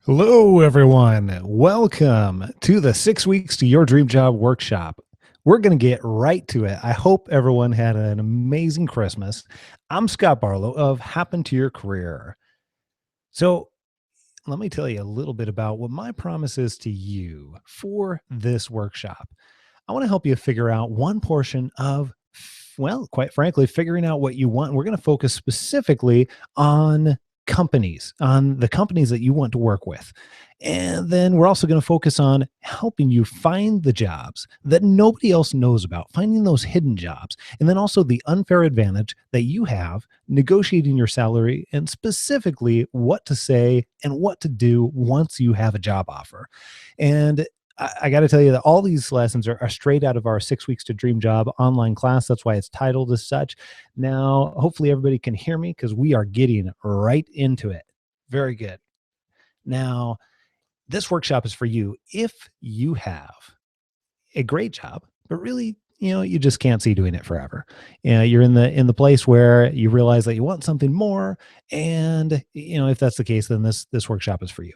Hello, everyone. Welcome to the 6 weeks to your dream job workshop. We're going to get right to it. I hope everyone had an amazing Christmas. I'm Scott Barlow of Happen to Your Career. So, let me tell you a little bit about what my promise is to you for this workshop. I want to help you figure out one portion of, well, quite frankly, figuring out what you want. We're going to focus specifically on on the companies that you want to work with. And then we're also going to focus on helping you find the jobs that nobody else knows about, finding those hidden jobs, and then also the unfair advantage that you have negotiating your salary and specifically what to say and what to do once you have a job offer. And I got to tell you that all these lessons are straight out of our 6 weeks to dream job online class. That's why it's titled as such. Now, hopefully, everybody can hear me because we are getting right into it. Very good. Now, this workshop is for you if you have a great job, but really, you just can't see doing it forever. You're in the place where you realize that you want something more, and if that's the case, then this workshop is for you.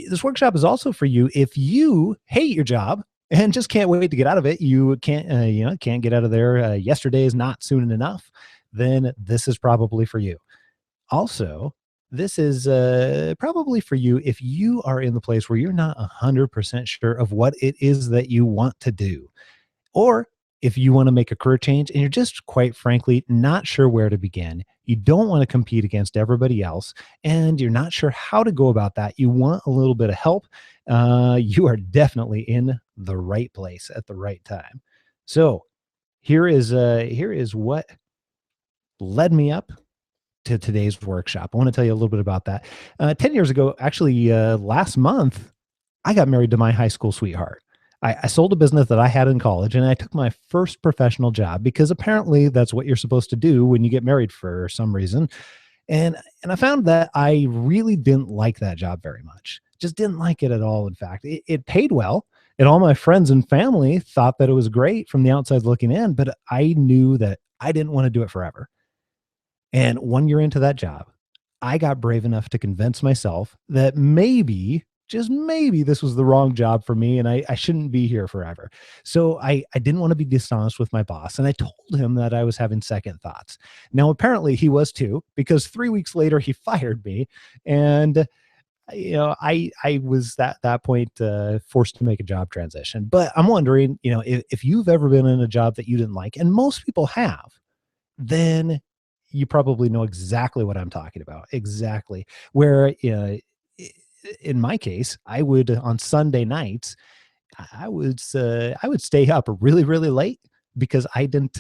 This workshop is also for you if you hate your job and just can't wait to get out of it. You can't get out of there. Yesterday is not soon enough. Then this is probably for you. Also, this is probably for you if you are in the place where you're not 100% sure of what it is that you want to do, or if you want to make a career change and you're just quite frankly not sure where to begin. You don't want to compete against everybody else and you're not sure how to go about that. You want a little bit of help. You are definitely in the right place at the right time. So here is what led me up to today's workshop. I want to tell you a little bit about that. 10 years ago, actually, last month, I got married to my high school sweetheart. I sold a business that I had in college and I took my first professional job because apparently that's what you're supposed to do when you get married for some reason. And I found that I really didn't like that job very much. Just didn't like it at all. In fact, it paid well. And all my friends and family thought that it was great from the outside looking in, but I knew that I didn't want to do it forever. And 1 year into that job, I got brave enough to convince myself that maybe, just maybe, this was the wrong job for me and I shouldn't be here forever. So I didn't want to be dishonest with my boss. And I told him that I was having second thoughts. Now, apparently he was too, because 3 weeks later he fired me. And I was at that point forced to make a job transition. But I'm wondering, if you've ever been in a job that you didn't like, and most people have, then you probably know exactly what I'm talking about. Exactly. Where in my case, I would on Sunday nights, I would stay up really, really late because I didn't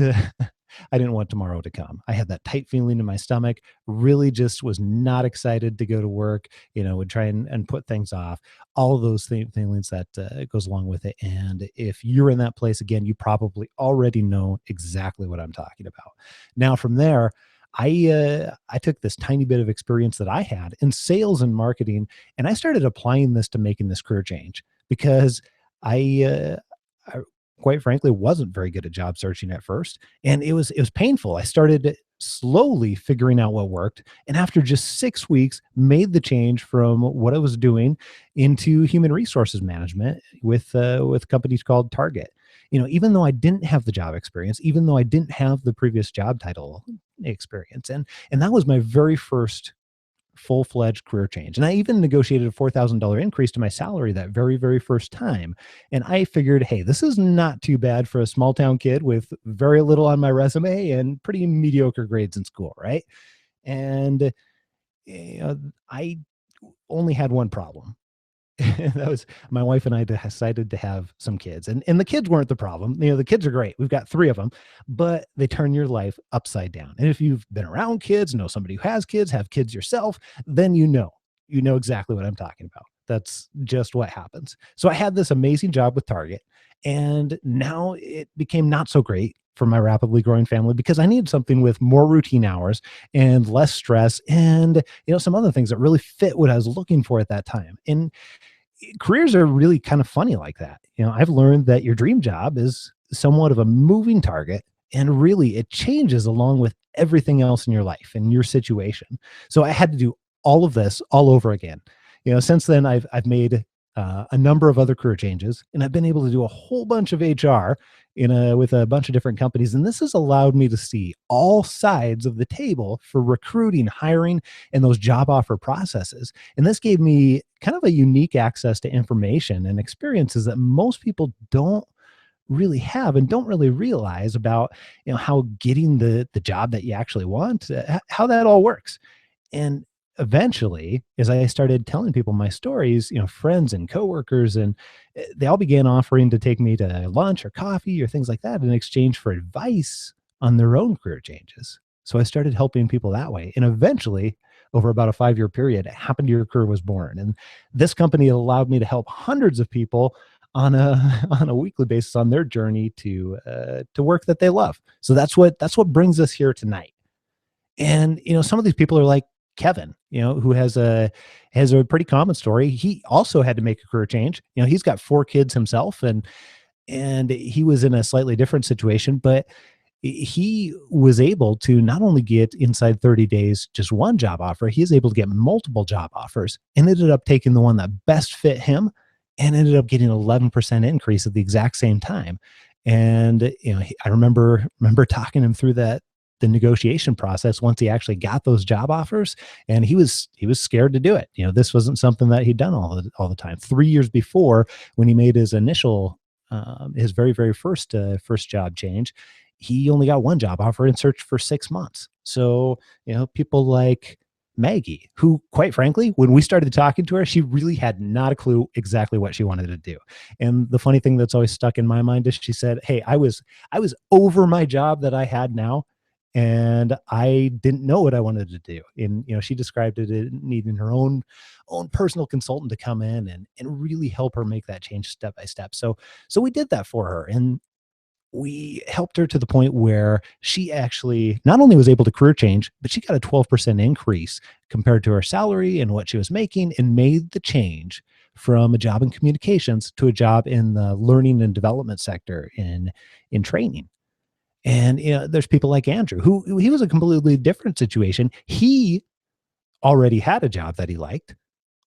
want tomorrow to come. I had that tight feeling in my stomach, really just was not excited to go to work, would try and put things off, all of those feelings that goes along with it. And if you're in that place again, you probably already know exactly what I'm talking about. Now from there, I took this tiny bit of experience that I had in sales and marketing, and I started applying this to making this career change because I quite frankly wasn't very good at job searching at first, and it was painful. I started slowly figuring out what worked, and after just 6 weeks, made the change from what I was doing into human resources management with companies called Target. Even though I didn't have the job experience, even though I didn't have the previous job title experience, and that was my very first full-fledged career change. And I even negotiated a $4,000 increase to my salary that very, very first time. And I figured, hey, this is not too bad for a small town kid with very little on my resume and pretty mediocre grades in school, right? And I only had one problem. That was my wife and I decided to have some kids, and the kids weren't the problem. The kids are great. We've got three of them, but they turn your life upside down. And if you've been around kids, know somebody who has kids, have kids yourself, then you know exactly what I'm talking about. That's just what happens. So I had this amazing job with Target, and now it became not so great for my rapidly growing family because I needed something with more routine hours and less stress and some other things that really fit what I was looking for at that time. And careers are really kind of funny like that. I've learned that your dream job is somewhat of a moving target, and really it changes along with everything else in your life and your situation. So I had to do all of this all over again. Since then I've made a number of other career changes, and I've been able to do a whole bunch of HR with a bunch of different companies. And this has allowed me to see all sides of the table for recruiting, hiring, and those job offer processes. And this gave me kind of a unique access to information and experiences that most people don't really have and don't really realize about, how getting the job that you actually want, how that all works. And eventually, as I started telling people my stories, friends and coworkers, and they all began offering to take me to lunch or coffee or things like that in exchange for advice on their own career changes. So I started helping people that way. And eventually, over about a 5-year period, Happen to Your Career was born. And this company allowed me to help hundreds of people on a on a weekly basis on their journey to work that they love. So that's what brings us here tonight. And some of these people are like Kevin, who has a pretty common story. He also had to make a career change. He's got 4 kids himself, and he was in a slightly different situation, but he was able to not only get inside 30 days just one job offer, he was able to get multiple job offers and ended up taking the one that best fit him, and ended up getting an 11% increase at the exact same time. And I remember talking him through the negotiation process once he actually got those job offers, and he was scared to do it. This wasn't something that he'd done all the time. 3 years before, when he made his initial his very very first job change, he only got one job offer and searched for 6 months. So people like Maggie, who, quite frankly, when we started talking to her, she really had not a clue exactly what she wanted to do. And the funny thing that's always stuck in my mind is she said, "Hey, I was over my job that I had now, and I didn't know what I wanted to do." And she described it as needing her own personal consultant to come in and really help her make that change step by step. So we did that for her, and we helped her to the point where she actually not only was able to career change, but she got a 12% increase compared to her salary and what she was making, and made the change from a job in communications to a job in the learning and development sector in training. And there's people like Andrew, who he was a completely different situation. He already had a job that he liked,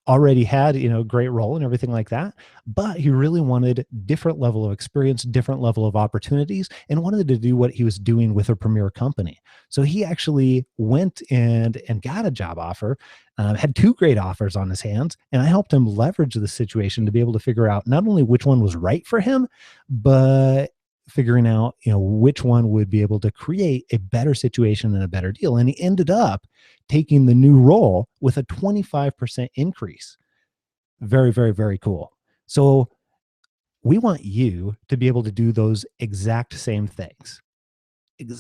already had great role and everything like that, but he really wanted different level of experience, different level of opportunities, and wanted to do what he was doing with a premier company. So he actually went and got a job offer, had 2 great offers on his hands, and I helped him leverage the situation to be able to figure out not only which one was right for him, but figuring out which one would be able to create a better situation and a better deal. And he ended up taking the new role with a 25% increase. Very very very cool. So we want you to be able to do those exact same things, and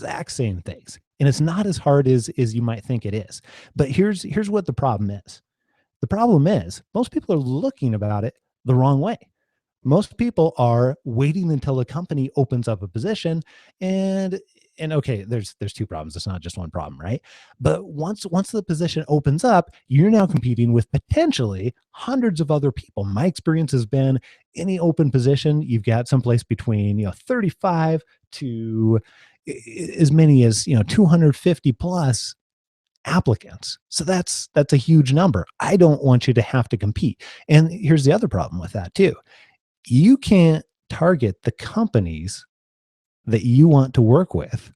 it's not as hard as you might think it is. But here's what the problem is. The problem is most people are looking about it the wrong way. Most people are waiting until a company opens up a position, and okay, there's 2 problems. It's not just one problem, right? But once the position opens up, you're now competing with potentially hundreds of other people. My experience has been, any open position, you've got someplace between 35 to as many as 250 plus applicants. So that's a huge number. I don't want you to have to compete. And here's the other problem with that too. You can't target the companies that you want to work with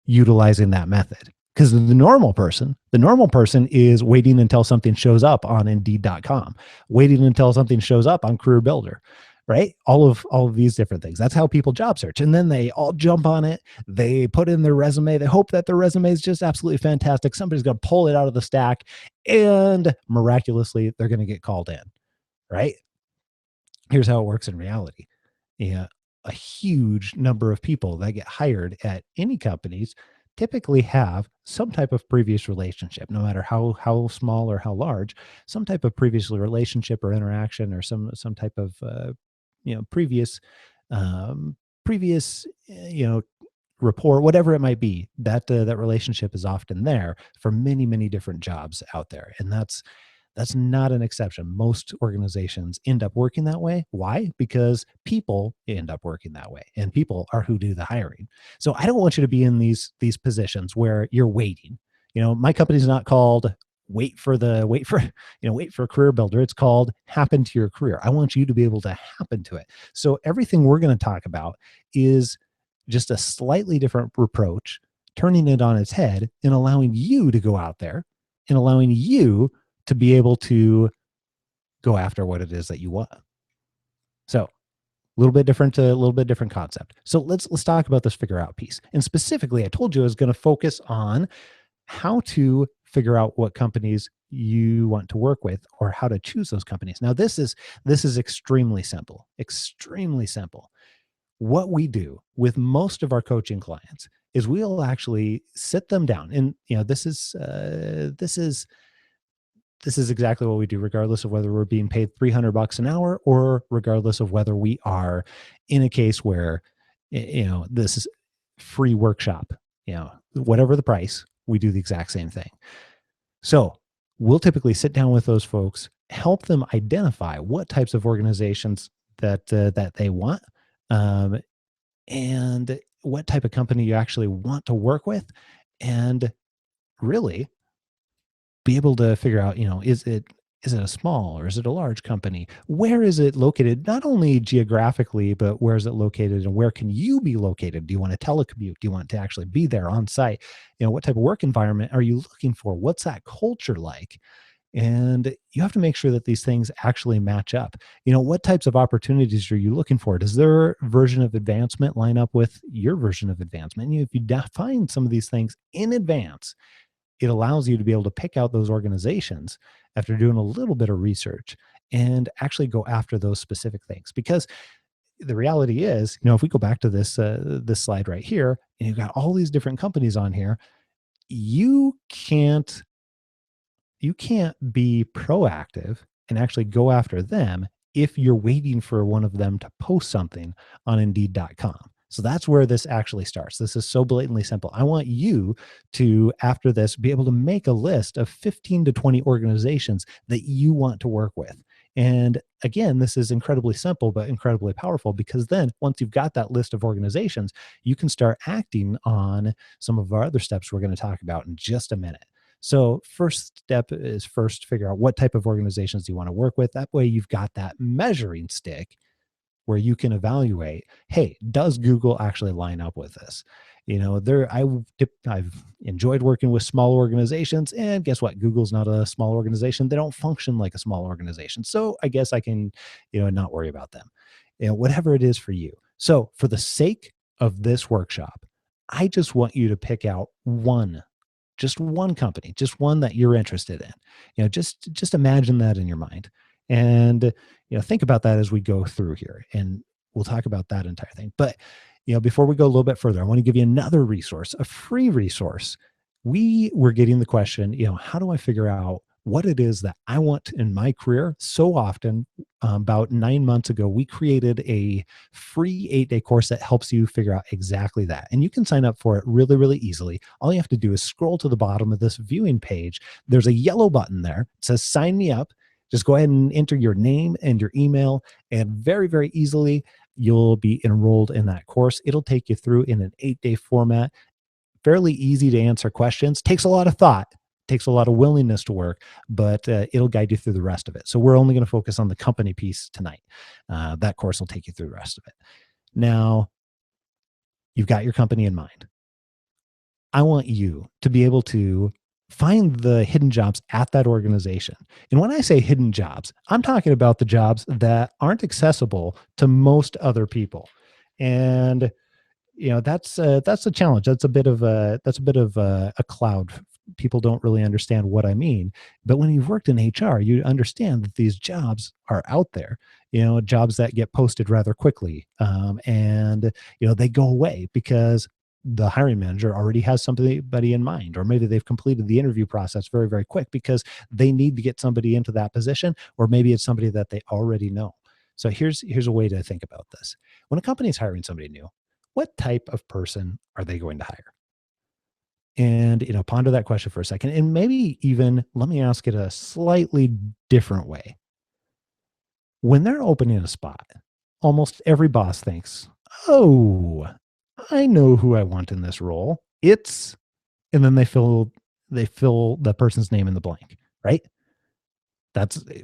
utilizing that method, because the normal person is waiting until something shows up on Indeed.com, waiting until something shows up on Career Builder, right? All of these different things. That's how people job search. And then they all jump on it. They put in their resume. They hope that their resume is just absolutely fantastic. Somebody's going to pull it out of the stack, and miraculously they're going to get called in, right? Here's how it works in reality. Yeah, a huge number of people that get hired at any companies typically have some type of previous relationship, no matter how small or how large, some type of previous relationship or interaction, or some type of previous um, previous rapport, whatever it might be. That relationship is often there for many many different jobs out there, and that's not an exception. Most organizations end up working that way. Why? Because people end up working that way, and people are who do the hiring. So I don't want you to be in these positions where you're waiting. My company's not called wait for a career builder. It's called happen to your career. I want you to be able to happen to it. So everything we're going to talk about is just a slightly different approach, turning it on its head and allowing you to go out there and allowing you to be able to go after what it is that you want. So a little bit different concept. So let's talk about this figure out piece. And specifically, I told you I was going to focus on how to figure out what companies you want to work with or how to choose those companies. Now, this is extremely simple, extremely simple. What we do with most of our coaching clients is we'll actually sit them down, and this is exactly what we do, regardless of whether we're being paid $300 an hour or regardless of whether we are in a case where, this is free workshop, whatever the price, we do the exact same thing. So we'll typically sit down with those folks, help them identify what types of organizations that they want, and what type of company you actually want to work with, and really be able to figure out, is it a small or is it a large company? Where is it located? Not only geographically, but where is it located and where can you be located? Do you want to telecommute? Do you want to actually be there on site? What type of work environment are you looking for? What's that culture like? And you have to make sure that these things actually match up. What types of opportunities are you looking for? Does their version of advancement line up with your version of advancement? If you define some of these things in advance, it allows you to be able to pick out those organizations after doing a little bit of research and actually go after those specific things. Because the reality is, if we go back to this slide right here, and you've got all these different companies on here, you can't be proactive and actually go after them if you're waiting for one of them to post something on Indeed.com. So that's where this actually starts. This is so blatantly simple. I want you to, after this, be able to make a list of 15 to 20 organizations that you want to work with. And again, this is incredibly simple, but incredibly powerful, because then once you've got that list of organizations, you can start acting on some of our other steps we're going to talk about in just a minute. So first step is first figure out what type of organizations you want to work with. That way you've got that measuring stick where you can evaluate, hey, does Google actually line up with this? I've enjoyed working with small organizations, and guess what? Google's not a small organization. They don't function like a small organization. So I guess I can, not worry about them, whatever it is for you. So for the sake of this workshop, I just want you to pick out just one company, just one that you're interested in. Just imagine that in your mind. And, think about that as we go through here, and we'll talk about that entire thing. But, before we go a little bit further, I want to give you another resource, a free resource. We were getting the question, how do I figure out what it is that I want in my career? So often, about 9 months ago, we created a free 8-day course that helps you figure out exactly that. And you can sign up for it really, really easily. All you have to do is scroll to the bottom of this viewing page. There's a yellow button there. It says sign me up. Just go ahead and enter your name and your email, and very, very easily, you'll be enrolled in that course. It'll take you through in an 8-day format, fairly easy to answer questions. Takes a lot of thought, takes a lot of willingness to work, but it'll guide you through the rest of it. So we're only going to focus on the company piece tonight. That course will take you through the rest of it. Now, you've got your company in mind. I want you to be able to find the hidden jobs at that organization. And when I say hidden jobs, I'm talking about the jobs that aren't accessible to most other people. And that's a challenge. That's a bit of a cloud. People don't really understand what I mean. But when you've worked in HR, you understand that these jobs are out there. Jobs that get posted rather quickly, and they go away because the hiring manager already has somebody in mind, or maybe they've completed the interview process very, very quick because they need to get somebody into that position, or maybe it's somebody that they already know. So here's a way to think about this. When a company is hiring somebody new, what type of person are they going to hire? And, ponder that question for a second. And maybe even let me ask it a slightly different way. When they're opening a spot, almost every boss thinks, oh, I know who I want in this role. And then they fill the person's name in the blank. right?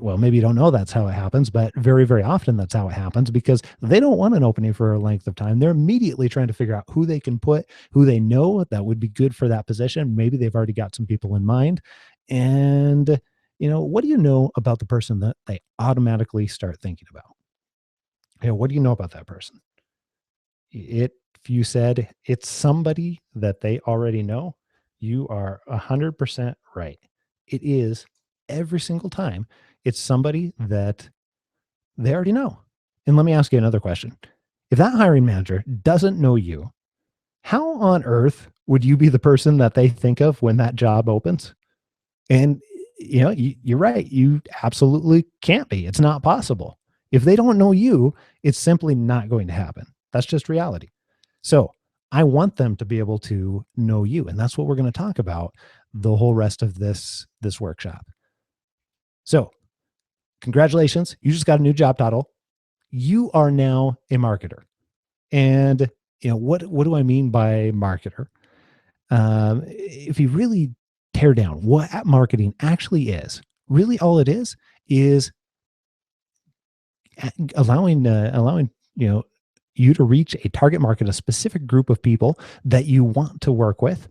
Well, maybe you don't know that's how it happens, but very, very often that's how it happens because they don't want an opening for a length of time. They're immediately trying to figure out who they can put, who they know that would be good for that position. Maybe they've already got some people in mind. And, what do you know about the person that they automatically start thinking about? What do you know about that person? If you said it's somebody that they already know, you are 100% right. It is every single time. It's somebody that they already know. And let me ask you another question. If that hiring manager doesn't know you, how on earth would you be the person that they think of when that job opens? And you're right. You absolutely can't be. It's not possible. If they don't know you, it's simply not going to happen. That's just reality. So I want them to be able to know you. And that's what we're going to talk about the whole rest of this workshop. So congratulations. You just got a new job title. You are now a marketer. And what do I mean by marketer? If you really tear down what marketing actually is, really all it is allowing you to reach a target market, a specific group of people that you want to work with,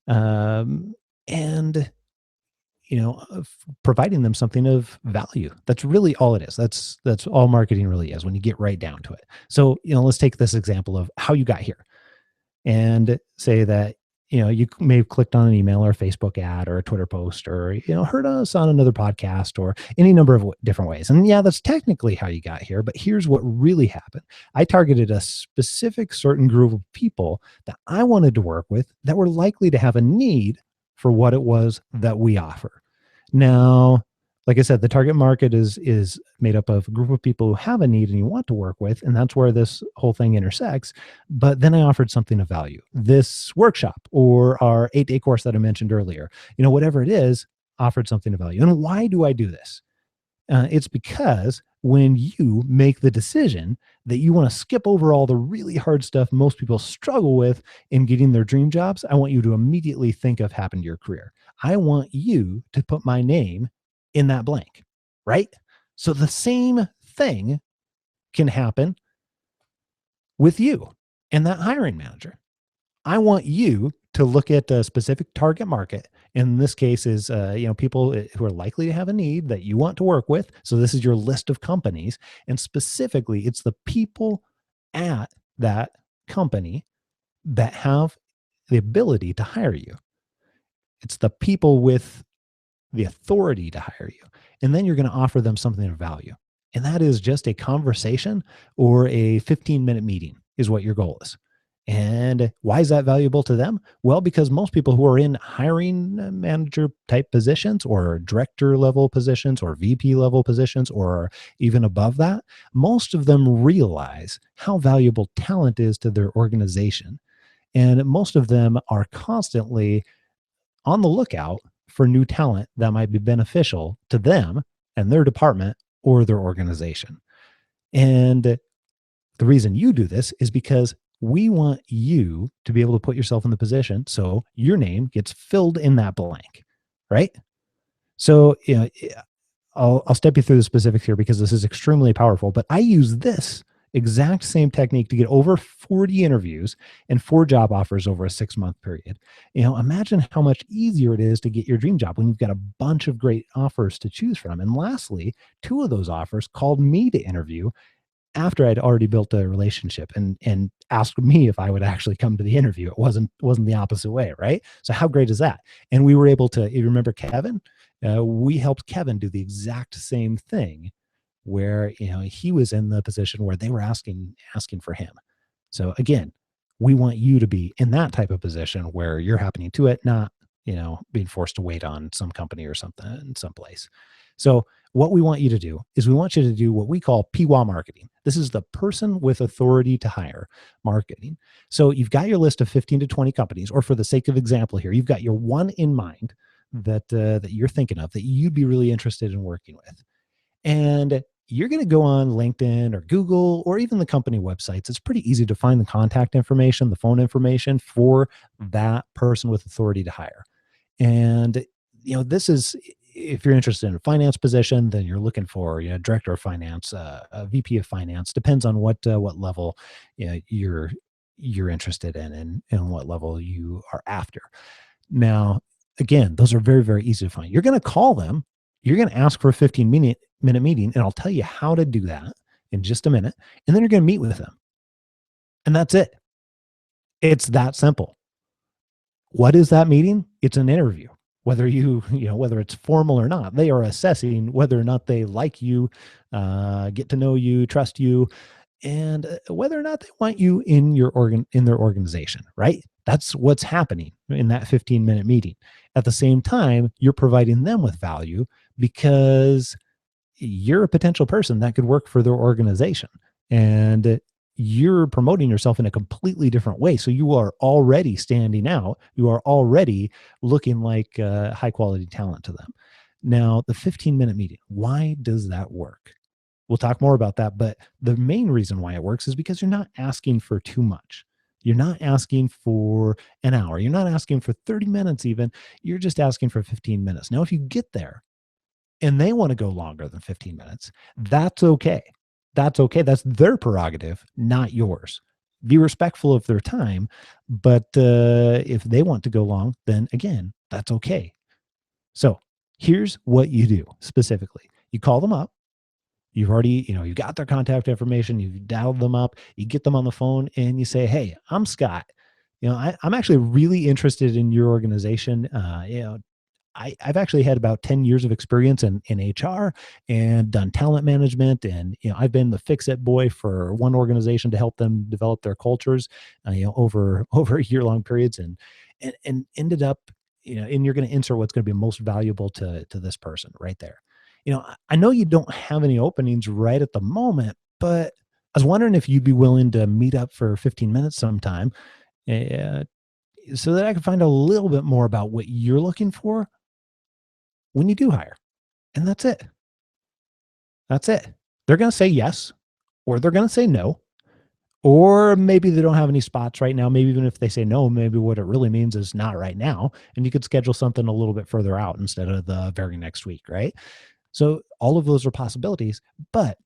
and providing them something of value. That's really all it is. That's all marketing really is when you get right down to it. So let's take this example of how you got here, and say that you may have clicked on an email or a Facebook ad or a Twitter post, or heard us on another podcast, or any number of different ways. And yeah, that's technically how you got here, but here's what really happened. I targeted a specific certain group of people that I wanted to work with that were likely to have a need for what it was that we offer. Now, like I said, the target market is made up of a group of people who have a need and you want to work with, and that's where this whole thing intersects. But then I offered something of value. This workshop or our 8-day course that I mentioned earlier, whatever it is, offered something of value. And why do I do this? It's because when you make the decision that you want to skip over all the really hard stuff most people struggle with in getting their dream jobs, I want you to immediately think of happened to your career. I want you to put my name in that blank, right? So the same thing can happen with you and that hiring manager. I want you to look at a specific target market. In this case is, people who are likely to have a need that you want to work with. So this is your list of companies. And specifically, it's the people at that company that have the ability to hire you. It's the people with the authority to hire you. And then you're going to offer them something of value. And that is just a conversation or a 15-minute meeting is what your goal is. And why is that valuable to them? Well, because most people who are in hiring manager type positions or director level positions or VP level positions or even above that, most of them realize how valuable talent is to their organization. And most of them are constantly on the lookout for new talent that might be beneficial to them and their department or their organization. And the reason you do this is because we want you to be able to put yourself in the position so your name gets filled in that blank, right? So, I'll step you through the specifics here because this is extremely powerful, but I use this exact same technique to get over 40 interviews and 4 job offers over a 6-month period. Imagine how much easier it is to get your dream job when you've got a bunch of great offers to choose from. And lastly, 2 of those offers called me to interview after I'd already built a relationship and asked me if I would actually come to the interview. It wasn't the opposite way, right? So how great is that? And we were able to, you remember Kevin? We helped Kevin do the exact same thing where he was in the position where they were asking for him. So again, we want you to be in that type of position where you're happening to it, not being forced to wait on some company or something in some place. So what we want you to do is we want you to do what we call PWA marketing. This is the person with authority to hire marketing. So you've got your list of 15 to 20 companies, or for the sake of example here, you've got your one in mind that you're thinking of that you'd be really interested in working with. And you're going to go on LinkedIn or Google or even the company websites. It's pretty easy to find the contact information, the phone information for that person with authority to hire. And this is if you're interested in a finance position, then you're looking for, director of finance, a VP of finance. Depends on what level, you're interested in, and what level you are after. Now, again, those are very, very easy to find. You're going to call them. You're going to ask for a 15-minute meeting, and I'll tell you how to do that in just a minute. And then you're going to meet with them, and that's it. It's that simple. What is that meeting? It's an interview. Whether whether it's formal or not, they are assessing whether or not they like you, get to know you, trust you, and whether or not they want you in their organization. Right? That's what's happening in that 15-minute meeting. At the same time, you're providing them with value because you're a potential person that could work for their organization, and you're promoting yourself in a completely different way. So you are already standing out. You are already looking like high quality talent to them. Now, the 15-minute meeting, why does that work? We'll talk more about that. But the main reason why it works is because you're not asking for too much. You're not asking for an hour. You're not asking for 30 minutes even. You're just asking for 15 minutes. Now, if you get there and they want to go longer than 15 minutes, that's okay. That's okay. That's their prerogative, not yours. Be respectful of their time, but if they want to go long, then again, that's okay. So here's what you do specifically. You call them up. You've already, you got their contact information. You've dialed them up. You get them on the phone and you say, "Hey, I'm Scott. I'm actually really interested in your organization. I've actually had about 10 years of experience in HR and done talent management. And, I've been the fix-it boy for one organization to help them develop their cultures, over year-long periods, and ended up, and you're going to insert what's going to be most valuable to this person right there. I know you don't have any openings right at the moment, but I was wondering if you'd be willing to meet up for 15 minutes sometime, uh, so that I can find a little bit more about what you're looking for when you do hire." And that's it. That's it. They're going to say yes, or they're going to say no, or maybe they don't have any spots right now. Maybe even if they say no, maybe what it really means is not right now. And you could schedule something a little bit further out instead of the very next week. Right. So all of those are possibilities. But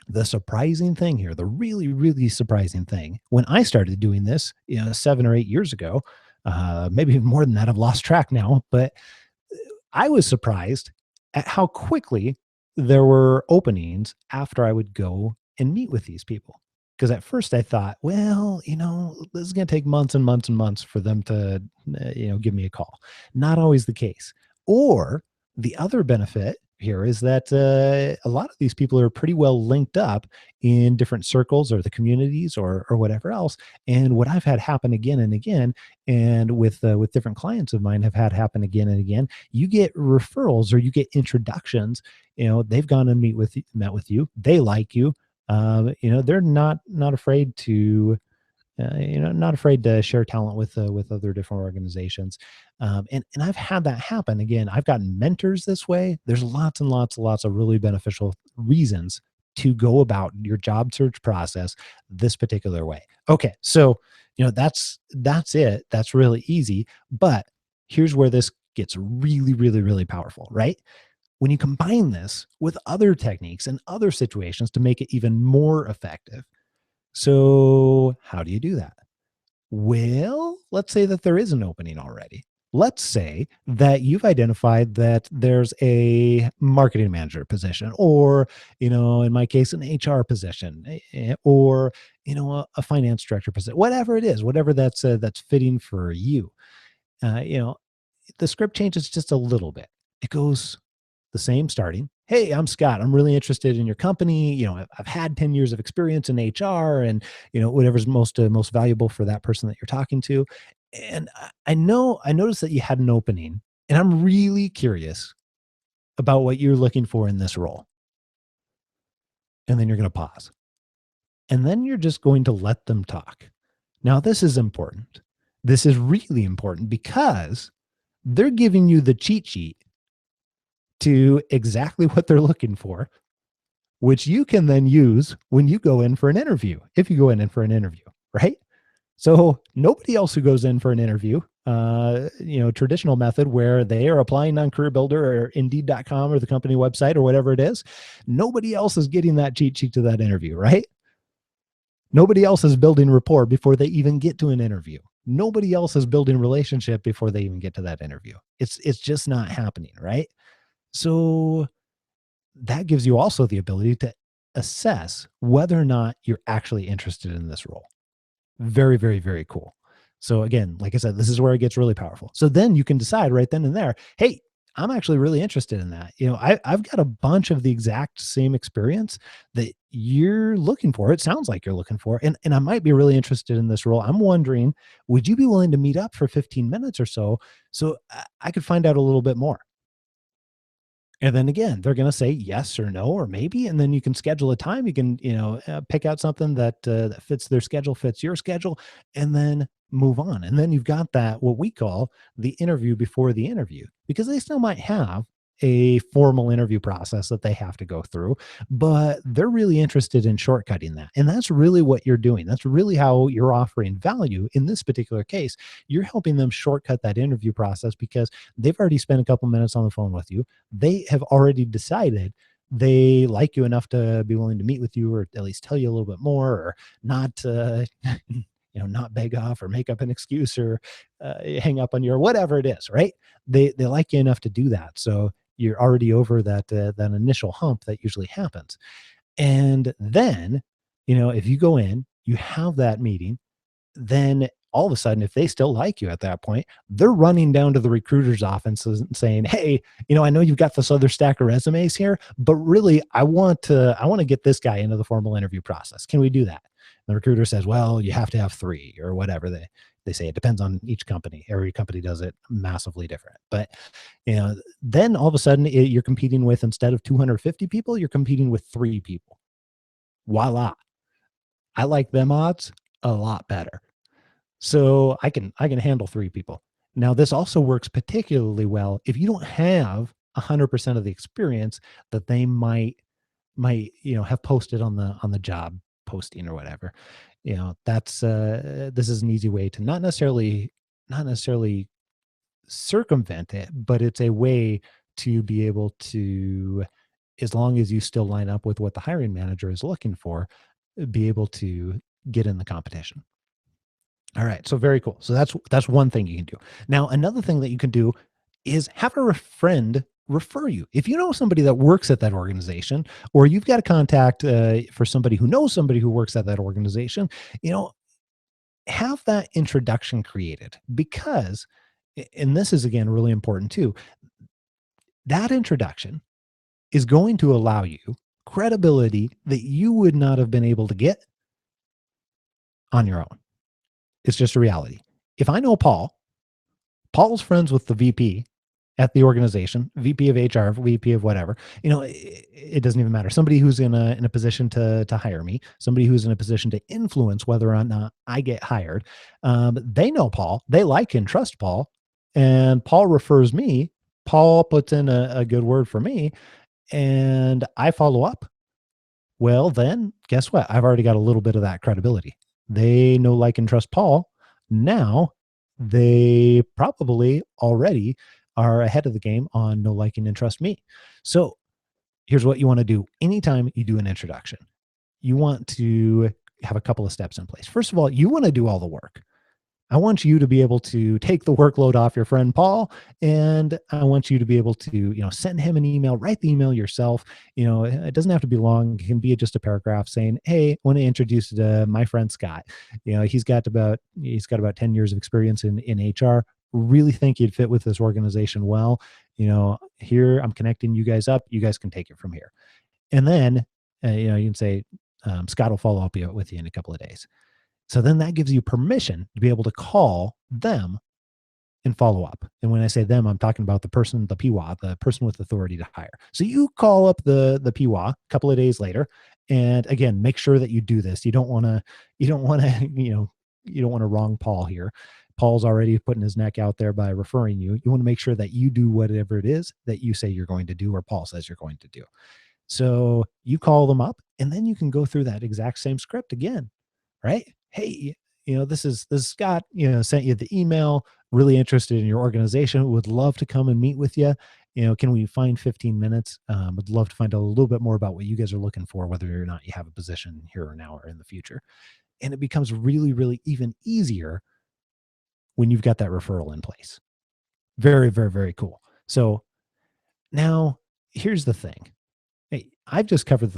the surprising thing here, the really, really surprising thing, when I started doing this, 7 or 8 years ago, maybe even more than that, I've lost track now, but I was surprised at how quickly there were openings after I would go and meet with these people. Because at first I thought, well, this is going to take months and months and months for them to, give me a call. Not always the case. Or the other benefit here is that a lot of these people are pretty well linked up in different circles or the communities or whatever else. And what I've had happen again and again, and with different clients of mine have had happen again and again, you get referrals or you get introductions. They've gone and met with you. They like you. They're not afraid to not afraid to share talent with other different organizations. And I've had that happen. Again, I've gotten mentors this way. There's lots and lots and lots of really beneficial reasons to go about your job search process this particular way. Okay, so that's it. That's really easy. But here's where this gets really, really, really powerful, right? When you combine this with other techniques and other situations to make it even more effective. So how do you do that? Well, let's say that there is an opening already. Let's say that you've identified that there's a marketing manager position, or, in my case, an HR position, or, a finance director position, whatever it is, whatever that's fitting for you. Uh, you know, the script changes just a little bit. It goes the same starting. "Hey, I'm Scott. I'm really interested in your company. I've had 10 years of experience in HR, and, whatever's most valuable for that person that you're talking to. And I noticed that you had an opening, and I'm really curious about what you're looking for in this role." And then you're going to pause. And then you're just going to let them talk. Now, this is important. This is really important because they're giving you the cheat sheet to exactly what they're looking for, which you can then use when you go in for an interview, if you go in for an interview, right? So nobody else who goes in for an interview traditional method where they are applying on CareerBuilder or Indeed.com or the company website or whatever it is, nobody else is getting that cheat sheet to that interview, right? Nobody else is building rapport before they even get to an interview. Nobody else is building relationship before they even get to that interview. It's just not happening, right? So that gives you also the ability to assess whether or not you're actually interested in this role. Very, very, very cool. So again, like I said, this is where it gets really powerful. So then you can decide right then and there, hey, I'm actually really interested in that. I've got a bunch of the exact same experience that you're looking for. It sounds like you're looking for, and I might be really interested in this role. I'm wondering, would you be willing to meet up for 15 minutes or so I could find out a little bit more? And then again, they're going to say yes or no or maybe, and then you can schedule a time. You can, pick out something that fits their schedule, fits your schedule, and then move on. And then you've got that what we call the interview before the interview, because they still might have a formal interview process that they have to go through, but they're really interested in shortcutting that. And that's really what you're doing. That's really how you're offering value in this particular case. You're helping them shortcut that interview process because they've already spent a couple minutes on the phone with you. They have already decided they like you enough to be willing to meet with you, or at least tell you a little bit more, or not not beg off or make up an excuse, or hang up on you, or whatever it is, right? They like you enough to do that, so you're already over that initial hump that usually happens. And then, if you go in, you have that meeting, then all of a sudden, if they still like you at that point, they're running down to the recruiter's office and saying, hey, I know you've got this other stack of resumes here, but really I want to get this guy into the formal interview process. Can we do that? And the recruiter says, well, you have to have 3 or whatever they say. It depends on each company. Every company does it massively different. But then all of a sudden you're competing with, instead of 250 people, you're competing with 3 people. Voila. I like them odds a lot better. So I can handle 3 people. Now this also works particularly well if you don't have 100% of the experience that they might have posted on the job posting or whatever. That's this is an easy way to not necessarily circumvent it, but it's a way to be able to, as long as you still line up with what the hiring manager is looking for, be able to get in the competition. All right, so very cool. So that's one thing you can do. Now, another thing that you can do is have a friend refer you. If you know somebody that works at that organization, or you've got a contact for somebody who knows somebody who works at that organization, you know, have that introduction created, because, and this is again really important too, that introduction is going to allow you credibility that you would not have been able to get on your own. It's just a reality. If I know Paul's friends with the VP at the organization, VP of HR, VP of whatever, it doesn't even matter. Somebody who's in a position to hire me, somebody who's in a position to influence whether or not I get hired. They know Paul, they like and trust Paul, and Paul refers me. Paul puts in a good word for me, and I follow up. Well, then guess what? I've already got a little bit of that credibility. They know, like, and trust Paul. Now they probably already are ahead of the game on know, like, and trust me. So here's what you want to do anytime you do an introduction. You want to have a couple of steps in place. First of all, you want to do all the work. I want you to be able to take the workload off your friend Paul, and I want you to be able to, send him an email, write the email yourself. It doesn't have to be long. It can be just a paragraph saying, "Hey, I want to introduce you to my friend Scott. He's got about 10 years of experience in HR. Really think you'd fit with this organization well. Here I'm connecting you guys up. You guys can take it from here." And then, you can say, Scott will follow up with you in a couple of days. So then that gives you permission to be able to call them and follow up. And when I say them, I'm talking about the PWA, the person with authority to hire. So you call up the PWA a couple of days later. And again, make sure that you do this. You don't want to wrong Paul here. Paul's already putting his neck out there by referring you. You want to make sure that you do whatever it is that you say you're going to do, or Paul says you're going to do. So you call them up, and then you can go through that exact same script again, right? Hey, this is Scott, sent you the email. really interested in your organization, would love to come and meet with you. Can we find 15 minutes? Would love to find out a little bit more about what you guys are looking for, whether or not you have a position here or now or in the future. And it becomes really, really even easier when you've got that referral in place. Very, very, very cool. So now here's the thing. Hey, I've just covered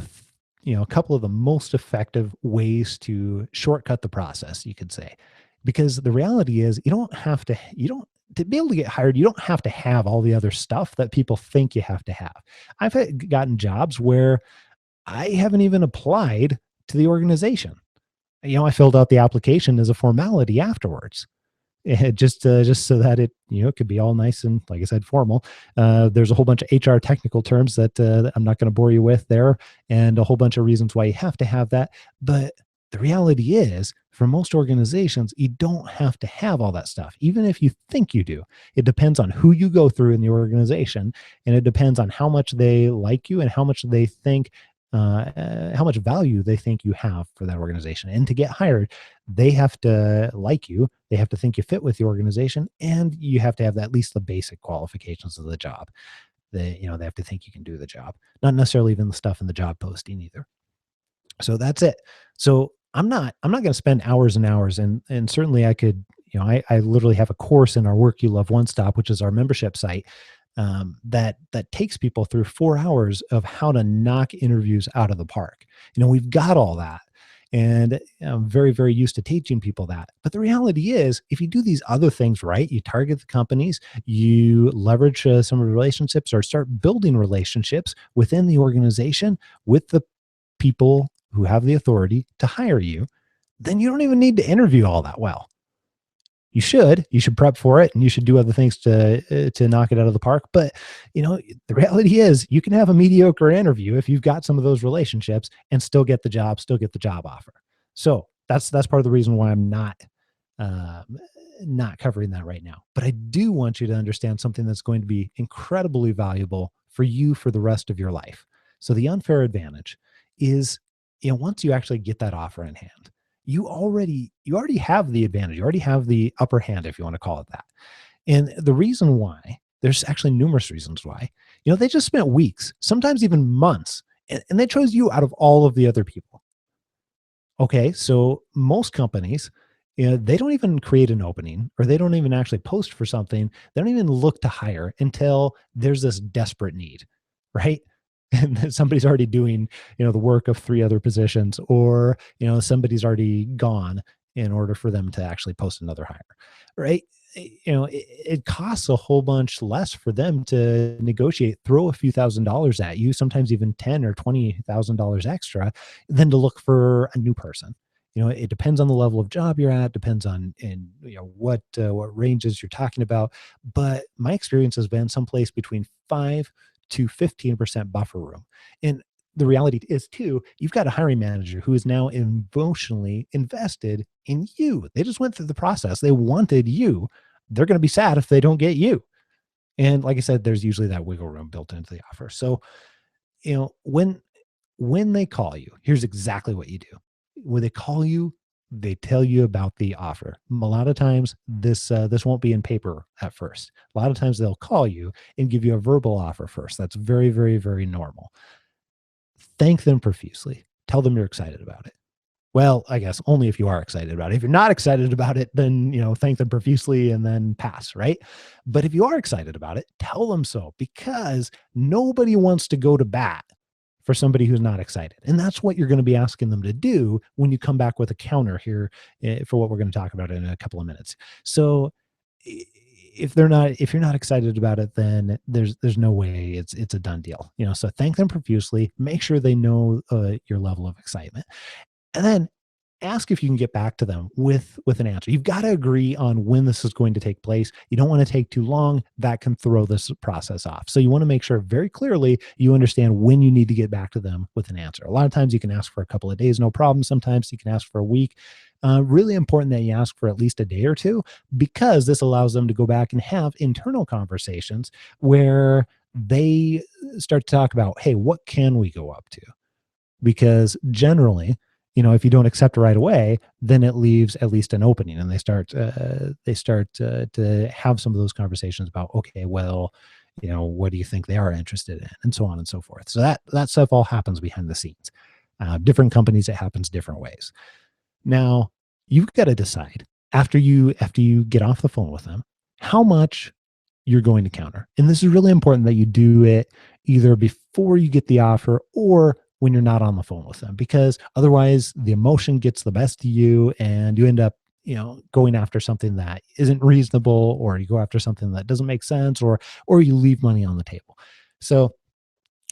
a couple of the most effective ways to shortcut the process, you could say, because the reality is you don't, to be able to get hired, you don't have to have all the other stuff that people think you have to have. Gotten jobs where I haven't even applied to the organization. I filled out the application as a formality afterwards. Just so that it could be all nice and, like I said, formal. There's a whole bunch of HR technical terms that I'm not going to bore you with there, and a whole bunch of reasons why you have to have that. But the reality is, for most organizations, you don't have to have all that stuff, even if you think you do. It depends on who you go through in the organization, and it depends on how much they like you and how much they think how much value they think you have for that organization. And to get hired, they have to like you, they have to think you fit with the organization, and you have to have at least the basic qualifications of the job. They have to think you can do the job, not necessarily even the stuff in the job posting either. So that's it. So I'm not going to spend hours and hours, and certainly I could, I literally have a course in our Work You Love One Stop, which is our membership site, that takes people through 4 hours of how to knock interviews out of the park. We've got all that, and I'm very, very used to teaching people that. But the reality is, if you do these other things right, you target the companies, you leverage some of the relationships, or start building relationships within the organization with the people who have the authority to hire you, then you don't even need to interview all that well. You should prep for it, and you should do other things to knock it out of the park. But the reality is, you can have a mediocre interview if you've got some of those relationships and still get the job offer. So that's part of the reason why I'm not covering that right now. But I do want you to understand something that's going to be incredibly valuable for you for the rest of your life. So the unfair advantage is, once you actually get that offer in hand, you already have the advantage. You already have the upper hand, if you want to call it that. And the reason why, there's actually numerous reasons why, they just spent weeks, sometimes even months, and they chose you out of all of the other people. Okay. So most companies, they don't even create an opening, or they don't even actually post for something. They don't even look to hire until there's this desperate need, right? And somebody's already doing, the work of 3 other positions, or, somebody's already gone in order for them to actually post another hire, right? It costs a whole bunch less for them to negotiate, throw a few $1,000s at you, sometimes even 10 or $20,000 extra, than to look for a new person. It depends on the level of job you're at, depends on, what ranges you're talking about. But my experience has been someplace between 5 to 15% buffer room. And the reality is too, you've got a hiring manager who is now emotionally invested in you. They just went through the process. They wanted you. They're going to be sad if they don't get you. And like I said, there's usually that wiggle room built into the offer. So, when they call you, here's exactly what you do. When they call you, they tell you about the offer. A lot of times this won't be in paper at first. A lot of times they'll call you and give you a verbal offer first. That's very, very, very normal. Thank them profusely. Tell them you're excited about it. Well, I guess only if you are excited about it. If you're not excited about it, then, thank them profusely and then pass, right? But if you are excited about it, tell them so, because nobody wants to go to bat for somebody who's not excited. And that's what you're going to be asking them to do when you come back with a counter here, for what we're going to talk about in a couple of minutes. So if you're not excited about it, then there's no way it's a done deal. So thank them profusely, make sure they know your level of excitement, and then ask if you can get back to them with an answer. You've got to agree on when this is going to take place. You don't want to take too long. That can throw this process off. So you want to make sure very clearly you understand when you need to get back to them with an answer. A lot of times you can ask for a couple of days, no problem. Sometimes you can ask for a week. Really important that you ask for at least a day or two, because this allows them to go back and have internal conversations where they start to talk about, hey, what can we go up to? Because generally, if you don't accept right away, then it leaves at least an opening, and they start to have some of those conversations about, okay, well, what do you think they are interested in, and so on and so forth. So that stuff all happens behind the scenes. Different companies, it happens different ways. Now, you've got to decide after you get off the phone with them how much you're going to counter. And this is really important that you do it either before you get the offer or when you're not on the phone with them, because otherwise the emotion gets the best of you and you end up, going after something that isn't reasonable, or you go after something that doesn't make sense, or you leave money on the table. So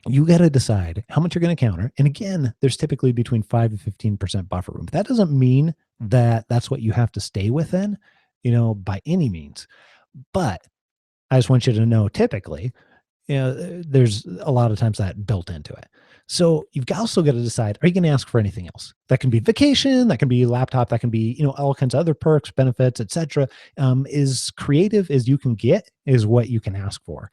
you got to decide how much you're going to counter. And again, there's typically between 5 and 15% buffer room. That doesn't mean that that's what you have to stay within, by any means. But I just want you to know, typically, there's a lot of times that built into it. So you've also got to decide, are you going to ask for anything else? That can be vacation, that can be laptop, that can be, all kinds of other perks, benefits, etc. As creative as you can get is what you can ask for.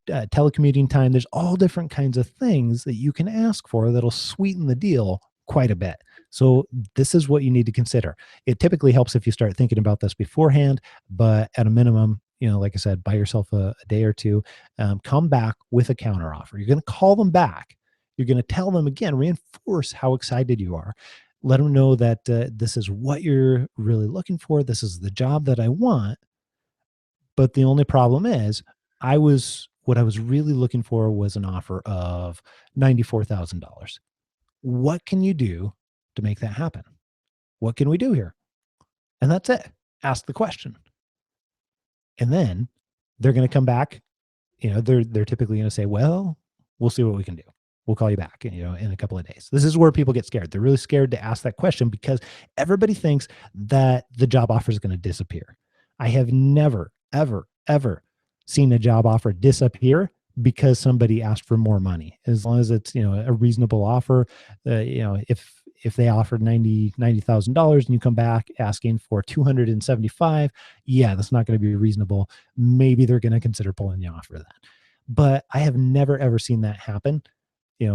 Telecommuting time, there's all different kinds of things that you can ask for that'll sweeten the deal quite a bit. So this is what you need to consider. It typically helps if you start thinking about this beforehand, but at a minimum, like I said, buy yourself a day or two, come back with a counter offer. You're going to call them back. You're going to tell them again, reinforce how excited you are. Let them know that this is what you're really looking for. This is the job that I want. But the only problem is what I was really looking for was an offer of $94,000. What can you do to make that happen? What can we do here? And that's it. Ask the question. And then they're going to come back. They're typically going to say, well, we'll see what we can do. We'll call you back, in a couple of days. This is where people get scared. They're really scared to ask that question because everybody thinks that the job offer is going to disappear. I have never, ever, ever seen a job offer disappear because somebody asked for more money. As long as it's, a reasonable offer, if they offered $90,000 and you come back asking for 275, yeah, that's not going to be reasonable. Maybe they're going to consider pulling you off for that. But I have never, ever seen that happen,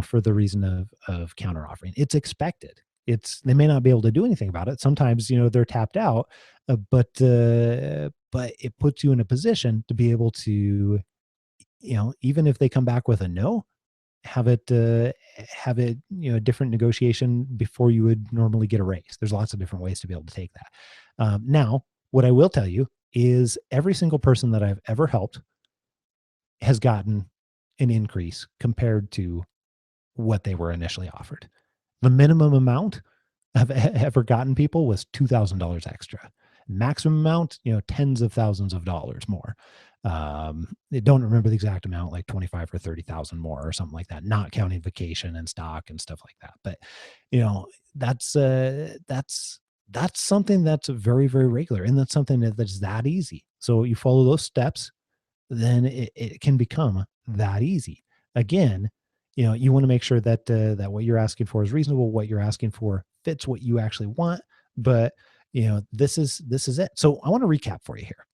for the reason of counter offering. It's expected. They may not be able to do anything about it. Sometimes, they're tapped out, but it puts you in a position to be able to, even if they come back with a no, have it, a different negotiation before you would normally get a raise. There's lots of different ways to be able to take that. Now, what I will tell you is every single person that I've ever helped has gotten an increase compared to what they were initially offered. The minimum amount I've ever gotten people was $2,000 extra. Maximum amount, tens of thousands of dollars more. I don't remember the exact amount, like 25 or 30,000 more or something like that, not counting vacation and stock and stuff like that. But, that's something that's very, very regular. And that's something that's that easy. So you follow those steps, then it can become that easy. Again, you want to make sure that that what you're asking for is reasonable, what you're asking for fits what you actually want. But this is it. So I want to recap for you here,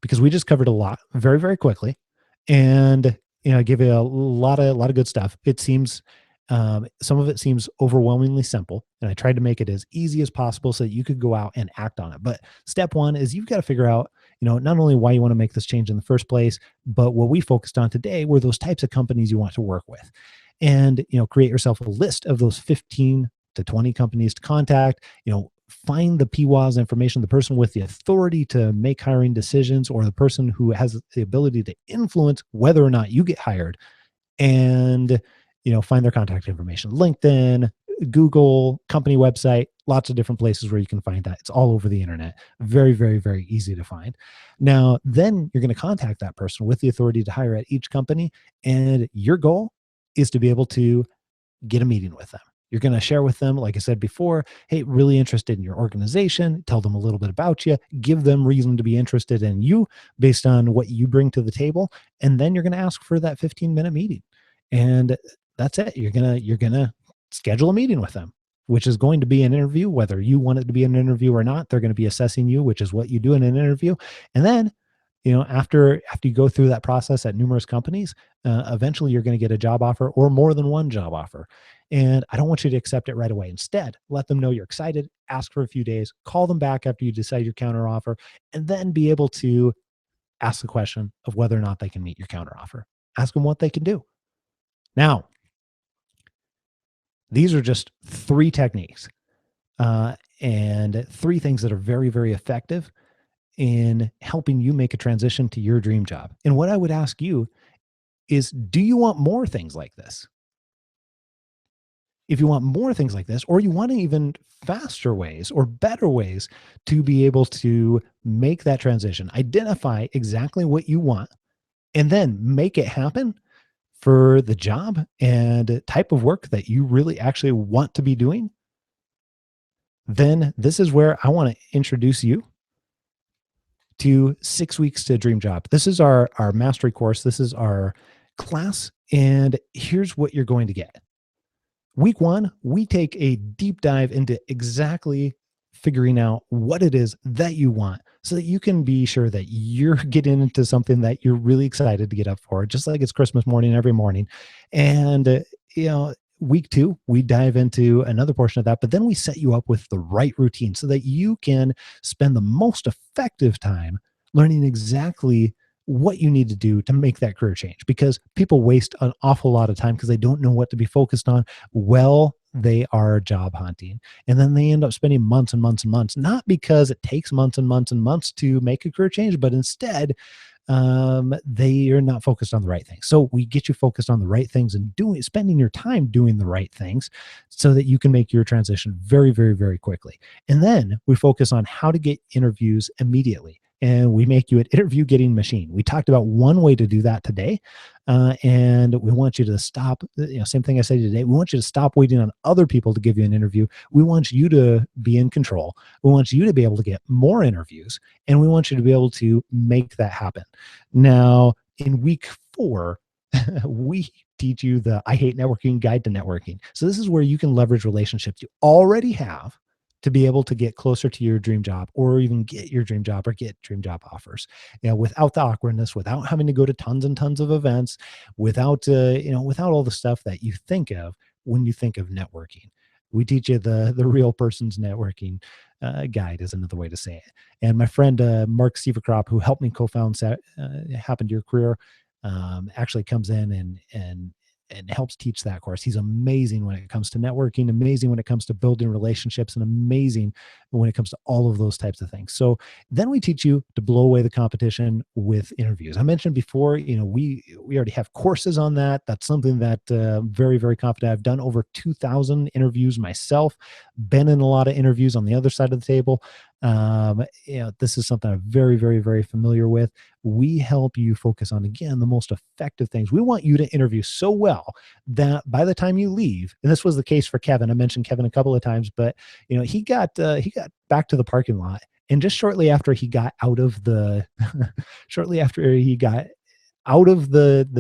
because we just covered a lot very, very quickly, and give you a lot of good stuff. It seems some of it seems overwhelmingly simple, and I tried to make it as easy as possible so that you could go out and act on it. But step one is you've got to figure out, not only why you want to make this change in the first place, but what we focused on today were those types of companies you want to work with. And, create yourself a list of those 15 to 20 companies to contact. Find the PWAS information, the person with the authority to make hiring decisions, or the person who has the ability to influence whether or not you get hired, and, find their contact information. LinkedIn, Google, company website, lots of different places where you can find that. It's all over the internet. Very, very, very easy to find. Now, then you're going to contact that person with the authority to hire at each company. And your goal is to be able to get a meeting with them. You're going to share with them, like I said before, hey, really interested in your organization, tell them a little bit about you, give them reason to be interested in you based on what you bring to the table. And then you're going to ask for that 15-minute meeting. And that's it. You're going to schedule a meeting with them, which is going to be an interview, whether you want it to be an interview or not. They're going to be assessing you, which is what you do in an interview. And then After you go through that process at numerous companies, eventually you're going to get a job offer or more than one job offer. And I don't want you to accept it right away. Instead, let them know you're excited, ask for a few days, call them back after you decide your counter offer, and then be able to ask the question of whether or not they can meet your counter offer. Ask them what they can do. Now, these are just three techniques, and three things that are very, very effective in helping you make a transition to your dream job. And what I would ask you is, do you want more things like this? If you want more things like this, or you want even faster ways or better ways to be able to make that transition, identify exactly what you want and then make it happen for the job and type of work that you really actually want to be doing, then this is where I want to introduce you to 6 weeks to dream job. This is our mastery course. This is our class. And here's what you're going to get. Week one, we take a deep dive into exactly figuring out what it is that you want so that you can be sure that you're getting into something that you're really excited to get up for, just like it's Christmas morning every morning. And, week two, we dive into another portion of that, but then we set you up with the right routine so that you can spend the most effective time learning exactly what you need to do to make that career change, because people waste an awful lot of time because they don't know what to be focused on while they are job hunting. And then they end up spending months and months and months, not because it takes months and months and months to make a career change, but instead they are not focused on the right things. So we get you focused on the right things and spending your time doing the right things so that you can make your transition very, very, very quickly. And then we focus on how to get interviews immediately. And we make you an interview getting machine. We talked about one way to do that today. And we want you to stop, same thing I said today. We want you to stop waiting on other people to give you an interview. We want you to be in control. We want you to be able to get more interviews, and we want you to be able to make that happen. Now, in week four, we teach you the I Hate Networking Guide to Networking. So this is where you can leverage relationships you already have to be able to get closer to your dream job, or even get your dream job or get dream job offers, without the awkwardness, without having to go to tons and tons of events, without all the stuff that you think of when you think of networking. We teach you the real person's networking guide is another way to say it. And my friend, Mark Sieverkrop, who helped me co-found Happen to Your Career, actually comes in and helps teach that course. He's amazing when it comes to networking, amazing when it comes to building relationships, and amazing when it comes to all of those types of things. So then we teach you to blow away the competition with interviews. I mentioned before, we already have courses on that. That's something that very, very confident. I've done over 2,000 interviews myself, been in a lot of interviews on the other side of the table. This is something I'm very, very, very familiar with. We help you focus on, again, the most effective things. We want you to interview so well that by the time you leave, and this was the case for Kevin, I mentioned Kevin a couple of times, but he got back to the parking lot, and just shortly after he got out of the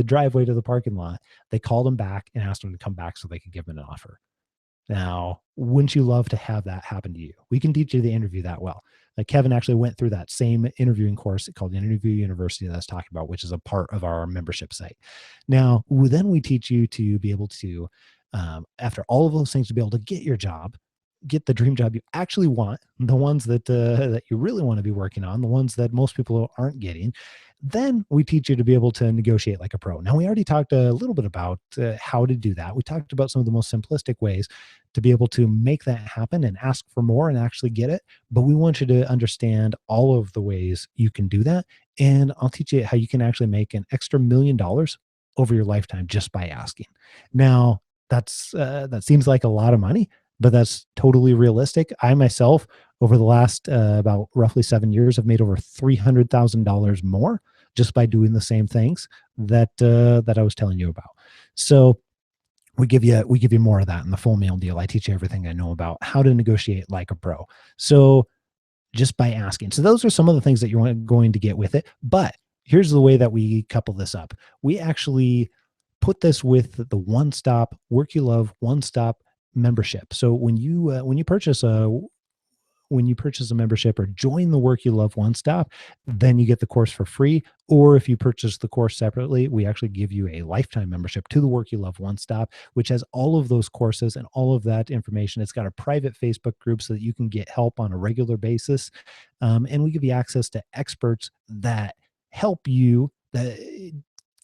driveway to the parking lot, they called him back and asked him to come back so they could give him an offer. Now, wouldn't you love to have that happen to you? We can teach you the interview that well. Like Kevin actually went through that same interviewing course called Interview University that I was talking about, which is a part of our membership site. Now, then we teach you to be able to, after all of those things, to be able to get your job, get the dream job you actually want, the ones that you really want to be working on, the ones that most people aren't getting. Then we teach you to be able to negotiate like a pro. Now, we already talked a little bit about how to do that. We talked about some of the most simplistic ways to be able to make that happen and ask for more and actually get it. But we want you to understand all of the ways you can do that. And I'll teach you how you can actually make an extra $1,000,000 over your lifetime just by asking. Now, that seems like a lot of money, but that's totally realistic. I myself, over the last about roughly 7 years, have made over $300,000 more just by doing the same things that I was telling you about. So we give you more of that in the full meal deal. I teach you everything I know about how to negotiate like a pro. So just by asking. So those are some of the things that you're going to get with it. But here's the way that we couple this up. We actually put this with the one-stop Work You Love one-stop membership. So when you purchase when you purchase a membership or join the Work You Love One Stop, then you get the course for free. Or if you purchase the course separately, we actually give you a lifetime membership to the Work You Love One Stop, which has all of those courses and all of that information. It's got a private Facebook group so that you can get help on a regular basis. And we give you access to experts that help you that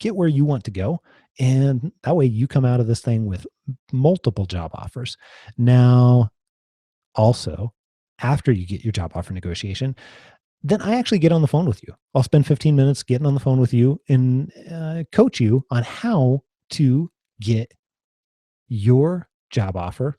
get where you want to go. And that way you come out of this thing with multiple job offers. Now, also, after you get your job offer negotiation, then I actually get on the phone with you. I'll spend 15 minutes getting on the phone with you and coach you on how to get your job offer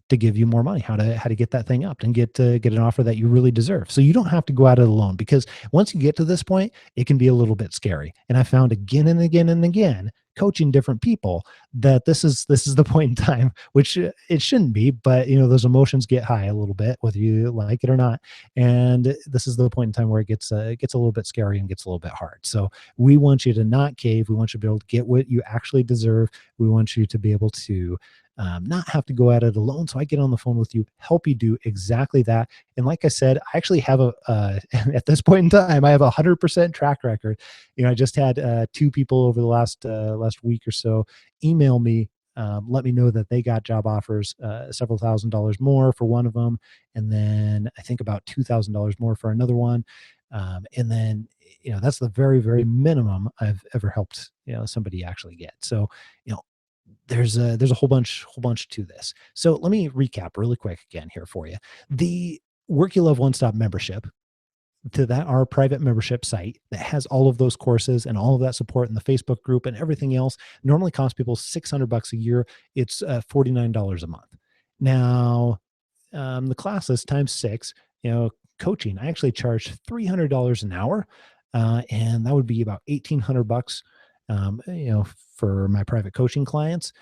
to give you more money, how to get that thing up and get an offer that you really deserve. So you don't have to go at it alone, because once you get to this point, it can be a little bit scary. And I found again and again and again, coaching different people, that this is the point in time, which it shouldn't be, but those emotions get high a little bit, whether you like it or not. And this is the point in time where it gets a little bit scary and gets a little bit hard. So we want you to not cave. We want you to be able to get what you actually deserve. We want you to be able to not have to go at it alone. So I get on the phone with you, help you do exactly that. And like I said, I actually have at this point in time, I have 100% track record. I just had 2 people over the last week or so email me, let me know that they got job offers, several $1,000s more for one of them. And then I think about $2,000 more for another one. And then, that's the very, very minimum I've ever helped, somebody actually get. So, there's a whole bunch to this. So let me recap really quick again here for you. The Work You Love One Stop membership, to that our private membership site that has all of those courses and all of that support in the Facebook group and everything else, normally costs people $600 a year. It's $49 a month. Now, the classes times 6, coaching, I actually charge $300 an hour, and that would be about $1,800 for my private coaching clients.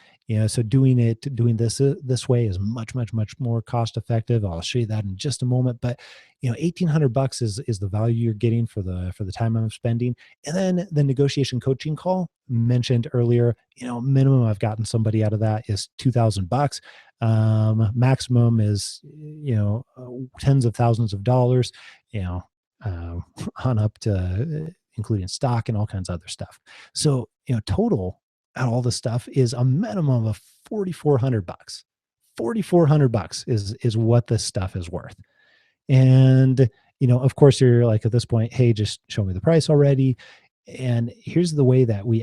So doing this way is much, much, much more cost effective. I'll show you that in just a moment. But $1,800 is the value you're getting for the time I'm spending. And then the negotiation coaching call mentioned earlier, minimum I've gotten somebody out of that is $2,000. Maximum is tens of thousands of dollars. On up to including stock and all kinds of other stuff. So, total at all this stuff is a minimum of $4,400. $4,400 is what this stuff is worth. And, of course you're like at this point, hey, just show me the price already. And here's the way that we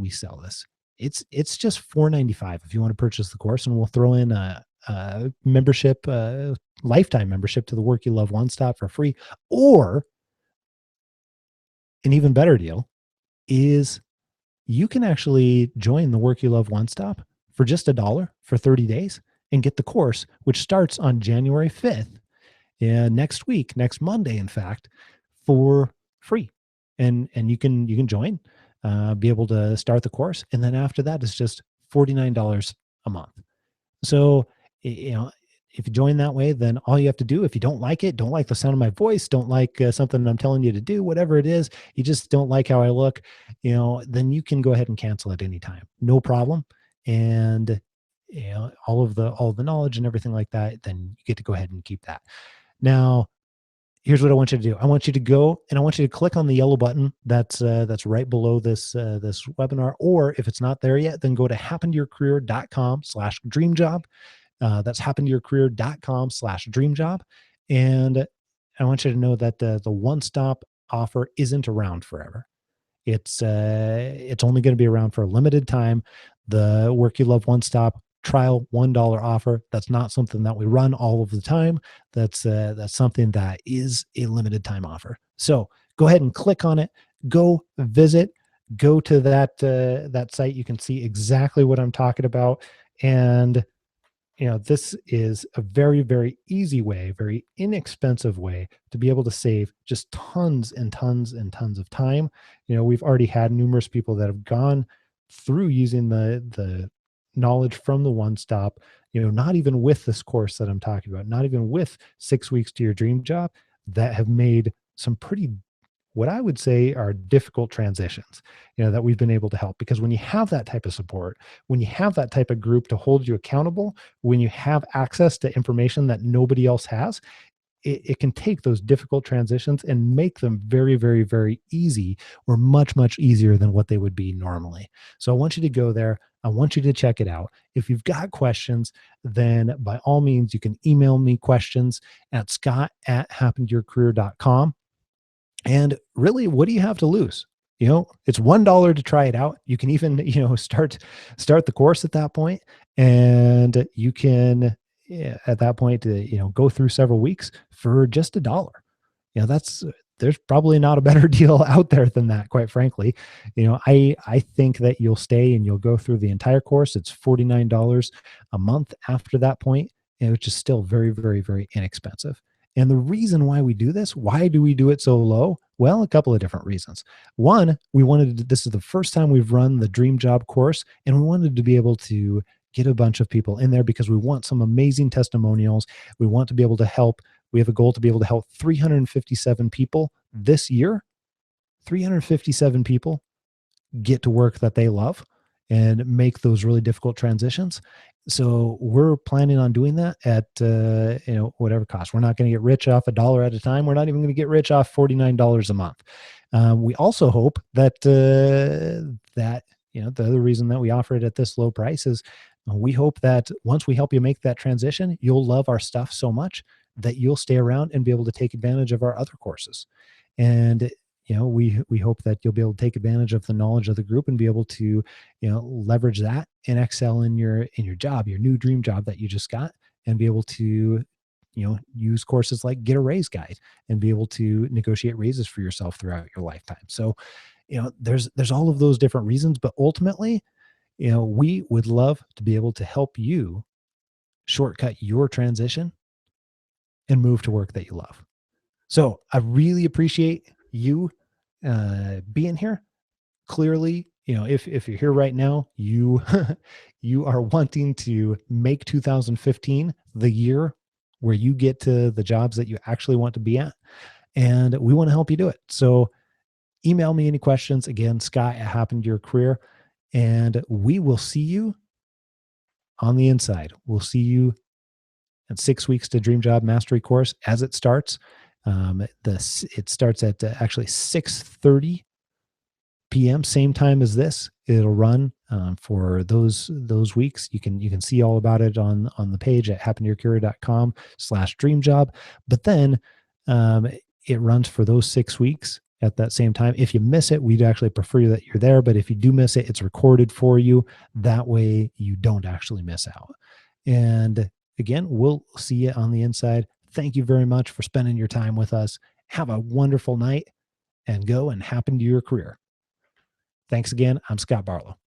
sell this. It's just $495 if you want to purchase the course, and we'll throw in a membership, lifetime membership to the Work You Love One Stop for free. Or an even better deal is you can actually join the Work You Love One Stop for just $1 for 30 days and get the course, which starts on January 5th, next week, next Monday, in fact, for free. And you can join, be able to start the course. And then after that, it's just $49 a month. So, if you join that way, then all you have to do, if you don't like it, don't like the sound of my voice, don't like something I'm telling you to do, whatever it is, you just don't like how I look, then you can go ahead and cancel at any time. No problem. And, all of the knowledge and everything like that, then you get to go ahead and keep that. Now, here's what I want you to do. I want you to go and I want you to click on the yellow button that's right below this webinar. Or if it's not there yet, then go to happentoyourcareer.com/dreamjob. That's happentoyourcareer.com/dreamjob. And I want you to know that the one-stop offer isn't around forever. It's only going to be around for a limited time. The Work You Love One Stop trial $1 offer, that's not something that we run all of the time. That's something that is a limited time offer. So go ahead and click on it. Go visit. Go to that site. You can see exactly what I'm talking about. And this is a very, very easy way, very inexpensive way to be able to save just tons and tons and tons of time. We've already had numerous people that have gone through using the knowledge from the One Stop, not even with this course that I'm talking about, not even with 6 weeks to your dream job, that have made some pretty what I would say are difficult transitions, that we've been able to help. Because when you have that type of support, when you have that type of group to hold you accountable, when you have access to information that nobody else has, it can take those difficult transitions and make them very, very, very easy, or much, much easier than what they would be normally. So I want you to go there. I want you to check it out. If you've got questions, then by all means, you can email me questions at scott@happenedyourcareer.com. And really, what do you have to lose? It's $1 to try it out. You can even, start the course at that point, and you can, yeah, at that point, go through several weeks for just $1. That's there's probably not a better deal out there than that, quite frankly. I think that you'll stay and you'll go through the entire course. It's $49 a month after that point, which is still very, very, very inexpensive. And the reason why we do this, why do we do it so low? Well, a couple of different reasons. One, this is the first time we've run the Dream Job course, and we wanted to be able to get a bunch of people in there because we want some amazing testimonials. We want to be able to help. We have a goal to be able to help 357 people this year. 357 people get to work that they love and make those really difficult transitions. So we're planning on doing that at whatever cost. We're not going to get rich off $1 at a time. We're not even going to get rich off $49 a month. We also hope that the other reason that we offer it at this low price is we hope that once we help you make that transition, you'll love our stuff so much that you'll stay around and be able to take advantage of our other courses. And we hope that you'll be able to take advantage of the knowledge of the group and be able to, leverage that and excel in your job, your new dream job that you just got, and be able to, use courses like Get a Raise Guide and be able to negotiate raises for yourself throughout your lifetime. So, there's all of those different reasons, but ultimately, we would love to be able to help you shortcut your transition and move to work that you love. So I really appreciate you being here. Clearly, if you're here right now, you you are wanting to make 2015 the year where you get to the jobs that you actually want to be at, and we want to help you do it. So email me any questions. Again, Scott@happenedyourcareer, and we will see you on the inside. We'll see you at 6 weeks to Dream Job Mastery course as it starts. It starts at actually 6:30 p.m. same time as this. It'll run for those weeks. You can see all about it on the page at happenedyourcareer.com/dreamjob. But then it runs for those 6 weeks at that same time. If you miss it, we'd actually prefer that you're there. But if you do miss it, it's recorded for you. That way you don't actually miss out. And again, we'll see you on the inside. Thank you very much for spending your time with us. Have a wonderful night and go and happen to your career. Thanks again. I'm Scott Barlow.